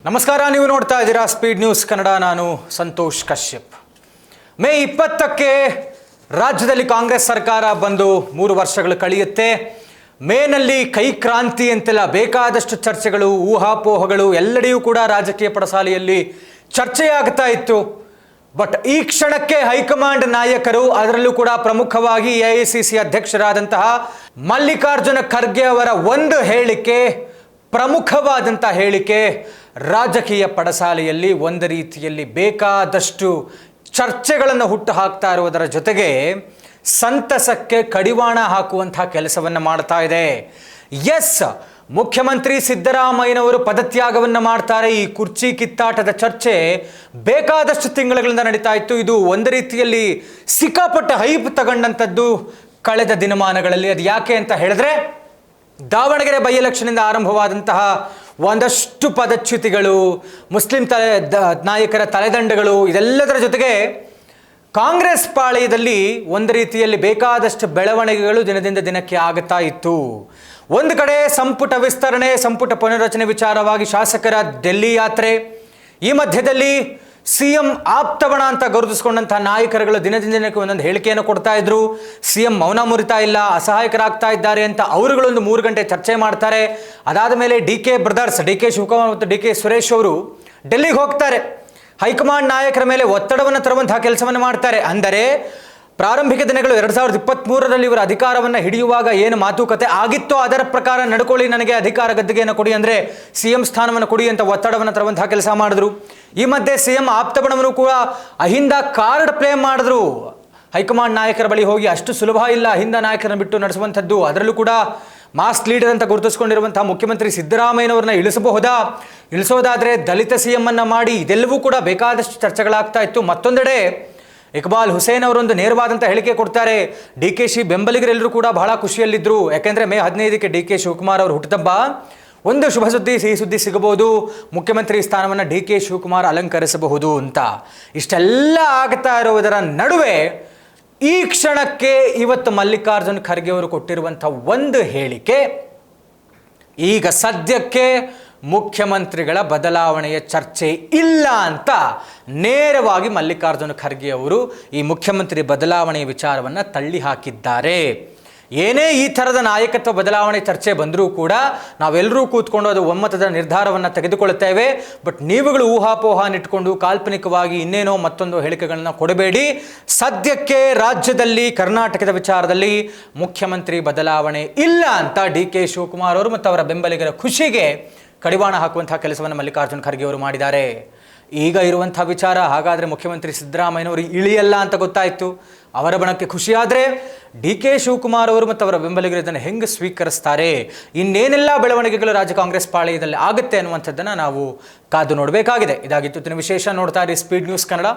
ನಮಸ್ಕಾರ, ನೀವು ನೋಡ್ತಾ ಇದ್ದೀರಾ ಸ್ಪೀಡ್ ನ್ಯೂಸ್ ಕನ್ನಡ. ನಾನು ಸಂತೋಷ್ ಕಶ್ಯಪ್. ಮೇ 20ಕ್ಕೆ ರಾಜ್ಯದಲ್ಲಿ ಕಾಂಗ್ರೆಸ್ ಸರ್ಕಾರ ಬಂದು 3 ವರ್ಷಗಳು ಕಳೆಯುತ್ತೆ. ಮೇನಲ್ಲಿ ಕೈ ಕ್ರಾಂತಿ ಅಂತೆಲ್ಲ ಬೇಕಾದಷ್ಟು ಚರ್ಚೆಗಳು, ಊಹಾಪೋಹಗಳು ಎಲ್ಲೆಡೆಯೂ ಕೂಡ ರಾಜಕೀಯ ಪಡಸಾಲೆಯಲ್ಲಿ ಚರ್ಚೆಯಾಗ್ತಾ ಇತ್ತು. ಬಟ್ ಈ ಕ್ಷಣಕ್ಕೆ ಹೈಕಮಾಂಡ್ ನಾಯಕರು, ಅದರಲ್ಲೂ ಕೂಡ ಪ್ರಮುಖವಾಗಿ AICC ಅಧ್ಯಕ್ಷರಾದಂತಹ ಮಲ್ಲಿಕಾರ್ಜುನ ಖರ್ಗೆ ಅವರ ಒಂದು ಹೇಳಿಕೆ, ಪ್ರಮುಖವಾದಂಥ ಹೇಳಿಕೆ ರಾಜಕೀಯ ಪಡಸಾಲೆಯಲ್ಲಿ ಒಂದು ರೀತಿಯಲ್ಲಿ ಬೇಕಾದಷ್ಟು ಚರ್ಚೆಗಳನ್ನು ಹುಟ್ಟು ಹಾಕ್ತಾ ಇರುವುದರ ಜೊತೆಗೆ ಸಂತಸಕ್ಕೆ ಕಡಿವಾಣ ಹಾಕುವಂತಹ ಕೆಲಸವನ್ನು ಮಾಡ್ತಾ ಇದೆ. ಎಸ್, ಮುಖ್ಯಮಂತ್ರಿ ಸಿದ್ದರಾಮಯ್ಯನವರು ಪದತ್ಯಾಗವನ್ನು ಮಾಡ್ತಾರೆ. ಈ ಕುರ್ಚಿ ಕಿತ್ತಾಟದ ಚರ್ಚೆ ಬೇಕಾದಷ್ಟು ತಿಂಗಳುಗಳಿಂದ ನಡೀತಾ ಇತ್ತು. ಇದು ಒಂದು ರೀತಿಯಲ್ಲಿ ಸಿಕ್ಕಾಪಟ್ಟ ಹೈಪ್ ತಗೊಂಡಂಥದ್ದು ಕಳೆದ ದಿನಮಾನಗಳಲ್ಲಿ. ಅದು ಯಾಕೆ ಅಂತ ಹೇಳಿದ್ರೆ, ದಾವಣಗೆರೆ ಬೈ ಎಲೆಕ್ಷನ್ನಿಂದ ಆರಂಭವಾದಂತಹ ಒಂದಷ್ಟು ಪದಚ್ಯುತಿಗಳು, ಮುಸ್ಲಿಂ ನಾಯಕರ ತಲೆದಂಡಗಳು, ಇದೆಲ್ಲದರ ಜೊತೆಗೆ ಕಾಂಗ್ರೆಸ್ ಪಾಳೆಯದಲ್ಲಿ ಒಂದು ರೀತಿಯಲ್ಲಿ ಬೇಕಾದಷ್ಟು ಬೆಳವಣಿಗೆಗಳು ದಿನದಿಂದ ದಿನಕ್ಕೆ ಆಗುತ್ತಾ ಇತ್ತು. ಒಂದು ಕಡೆ ಸಂಪುಟ ವಿಸ್ತರಣೆ, ಸಂಪುಟ ಪುನರ್ರಚನೆ ವಿಚಾರವಾಗಿ ಶಾಸಕರ ಡೆಲ್ಲಿ ಯಾತ್ರೆ, ಈ ಮಧ್ಯದಲ್ಲಿ CM ಆಪ್ತಬಣ ಅಂತ ಗುರುತಿಸಿಕೊಂಡಂತಹ ನಾಯಕರುಗಳು ದಿನದಿಂದ ದಿನಕ್ಕೆ ಒಂದೊಂದು ಹೇಳಿಕೆಯನ್ನು ಕೊಡ್ತಾ ಇದ್ರು. CM ಮೌನ ಮುರಿತಾ ಇಲ್ಲ, ಅಸಹಾಯಕರಾಗ್ತಾ ಇದ್ದಾರೆ ಅಂತ ಅವರುಗಳೊಂದು 3 ಗಂಟೆ ಚರ್ಚೆ ಮಾಡ್ತಾರೆ. ಅದಾದ ಮೇಲೆ DK ಬ್ರದರ್ಸ್, DK ಶಿವಕುಮಾರ್ ಮತ್ತು DK ಸುರೇಶ್ ಅವರು ಡೆಲ್ಲಿಗೆ ಹೋಗ್ತಾರೆ. ಹೈಕಮಾಂಡ್ ನಾಯಕರ ಮೇಲೆ ಒತ್ತಡವನ್ನು ತರುವಂತಹ ಕೆಲಸವನ್ನು ಮಾಡ್ತಾರೆ. ಅಂದರೆ ಪ್ರಾರಂಭಿಕ ದಿನಗಳು 2023ರಲ್ಲಿ ಇವರ ಅಧಿಕಾರವನ್ನು ಹಿಡಿಯುವಾಗ ಏನು ಮಾತುಕತೆ ಆಗಿತ್ತೋ ಅದರ ಪ್ರಕಾರ ನಡ್ಕೊಳ್ಳಿ, ನನಗೆ ಅಧಿಕಾರ ಗದ್ದುಗೆಯನ್ನು ಕೊಡಿ, ಅಂದರೆ CM ಸ್ಥಾನವನ್ನು ಕೊಡಿ ಅಂತ ಒತ್ತಡವನ್ನು ತರುವಂತಹ ಕೆಲಸ ಮಾಡಿದ್ರು. ಈ ಮಧ್ಯೆ CM ಆಪ್ತಬಣವನ್ನು ಕೂಡ ಅಹಿಂದ ಕಾರ್ಡ್ ಪ್ಲೇ ಮಾಡಿದ್ರು. ಹೈಕಮಾಂಡ್ ನಾಯಕರ ಬಳಿ ಹೋಗಿ ಅಷ್ಟು ಸುಲಭ ಇಲ್ಲ ಅಹಿಂದ ನಾಯಕರನ್ನು ಬಿಟ್ಟು ನಡೆಸುವಂಥದ್ದು. ಅದರಲ್ಲೂ ಕೂಡ ಮಾಸ್ ಲೀಡರ್ ಅಂತ ಗುರುತಿಸಿಕೊಂಡಿರುವಂತಹ ಮುಖ್ಯಮಂತ್ರಿ ಸಿದ್ದರಾಮಯ್ಯನವ್ರನ್ನ ಇಳಿಸೋದಾದರೆ ದಲಿತ CM ಅನ್ನು ಮಾಡಿ, ಇದೆಲ್ಲವೂ ಕೂಡ ಬೇಕಾದಷ್ಟು ಚರ್ಚೆಗಳಾಗ್ತಾ ಇತ್ತು. ಮತ್ತೊಂದೆಡೆ ಇಕ್ಬಾಲ್ ಹುಸೇನ್ ಅವರೊಂದು ನೇರವಾದಂಥ ಹೇಳಿಕೆ ಕೊಡ್ತಾರೆ. DKಶಿ ಬೆಂಬಲಿಗರೆಲ್ಲರೂ ಕೂಡ ಬಹಳ ಖುಷಿಯಲ್ಲಿದ್ದರು. ಯಾಕೆಂದರೆ ಮೇ 15ಕ್ಕೆ DK ಶಿವಕುಮಾರ್ ಅವರು ಹುಟ್ಟುಹಬ್ಬ. ಒಂದು ಶುಭ ಸುದ್ದಿ, ಸಿಹಿ ಸುದ್ದಿ ಸಿಗಬಹುದು, ಮುಖ್ಯಮಂತ್ರಿ ಸ್ಥಾನವನ್ನು DK ಶಿವಕುಮಾರ್ ಅಲಂಕರಿಸಬಹುದು ಅಂತ. ಇಷ್ಟೆಲ್ಲ ಆಗ್ತಾ ಇರುವುದರ ನಡುವೆ ಈ ಕ್ಷಣಕ್ಕೆ ಇವತ್ತು ಮಲ್ಲಿಕಾರ್ಜುನ್ ಖರ್ಗೆ ಅವರು ಕೊಟ್ಟಿರುವಂಥ ಒಂದು ಹೇಳಿಕೆ, ಈಗ ಸದ್ಯಕ್ಕೆ ಮುಖ್ಯಮಂತ್ರಿಗಳ ಬದಲಾವಣೆಯ ಚರ್ಚೆ ಇಲ್ಲ ಅಂತ ನೇರವಾಗಿ ಮಲ್ಲಿಕಾರ್ಜುನ ಖರ್ಗೆ ಅವರು ಈ ಮುಖ್ಯಮಂತ್ರಿ ಬದಲಾವಣೆಯ ವಿಚಾರವನ್ನು ತಳ್ಳಿ ಹಾಕಿದ್ದಾರೆ. ಏನೇ ಈ ಥರದ ನಾಯಕತ್ವ ಬದಲಾವಣೆ ಚರ್ಚೆ ಬಂದರೂ ಕೂಡ ನಾವೆಲ್ಲರೂ ಕೂತ್ಕೊಂಡು ಅದು ಒಮ್ಮತದ ನಿರ್ಧಾರವನ್ನು ತೆಗೆದುಕೊಳ್ಳುತ್ತೇವೆ. ಬಟ್ ನೀವುಗಳು ಊಹಾಪೋಹನಿಟ್ಕೊಂಡು ಕಾಲ್ಪನಿಕವಾಗಿ ಇನ್ನೇನೋ ಮತ್ತೊಂದು ಹೇಳಿಕೆಗಳನ್ನು ಕೊಡಬೇಡಿ. ಸದ್ಯಕ್ಕೆ ರಾಜ್ಯದಲ್ಲಿ ಕರ್ನಾಟಕದ ವಿಚಾರದಲ್ಲಿ ಮುಖ್ಯಮಂತ್ರಿ ಬದಲಾವಣೆ ಇಲ್ಲ ಅಂತ DK ಶಿವಕುಮಾರ್ ಅವರು ಮತ್ತು ಅವರ ಬೆಂಬಲಿಗರ ಖುಷಿಗೆ ಕಡಿವಾಣ ಹಾಕುವಂತಹ ಕೆಲಸವನ್ನು ಮಲ್ಲಿಕಾರ್ಜುನ್ ಖರ್ಗೆ ಅವರು ಮಾಡಿದ್ದಾರೆ. ಈಗ ಇರುವಂಥ ವಿಚಾರ, ಹಾಗಾದರೆ ಮುಖ್ಯಮಂತ್ರಿ ಸಿದ್ದರಾಮಯ್ಯನವರು ಇಳಿಯಲ್ಲ ಅಂತ ಗೊತ್ತಾಯಿತು. ಅವರ ಬಣಕ್ಕೆ ಖುಷಿಯಾದರೆ DK ಶಿವಕುಮಾರ್ ಅವರು ಮತ್ತು ಅವರ ಬೆಂಬಲಿಗರು ಇದನ್ನು ಹೆಂಗೆ ಸ್ವೀಕರಿಸ್ತಾರೆ, ಇನ್ನೇನೆಲ್ಲ ಬೆಳವಣಿಗೆಗಳು ರಾಜ್ಯ ಕಾಂಗ್ರೆಸ್ ಪಾಳೆಯದಲ್ಲಿ ಆಗುತ್ತೆ ಅನ್ನುವಂಥದ್ದನ್ನು ನಾವು ಕಾದು ನೋಡಬೇಕಾಗಿದೆ. ಇದಾಗಿತ್ತು ವಿಶೇಷ. ನೋಡ್ತಾ ಇರಿ ಸ್ಪೀಡ್ ನ್ಯೂಸ್ ಕನ್ನಡ,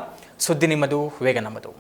ಸುದ್ದಿ ನಿಮ್ಮದು, ವೇಗ ನಮ್ಮದು.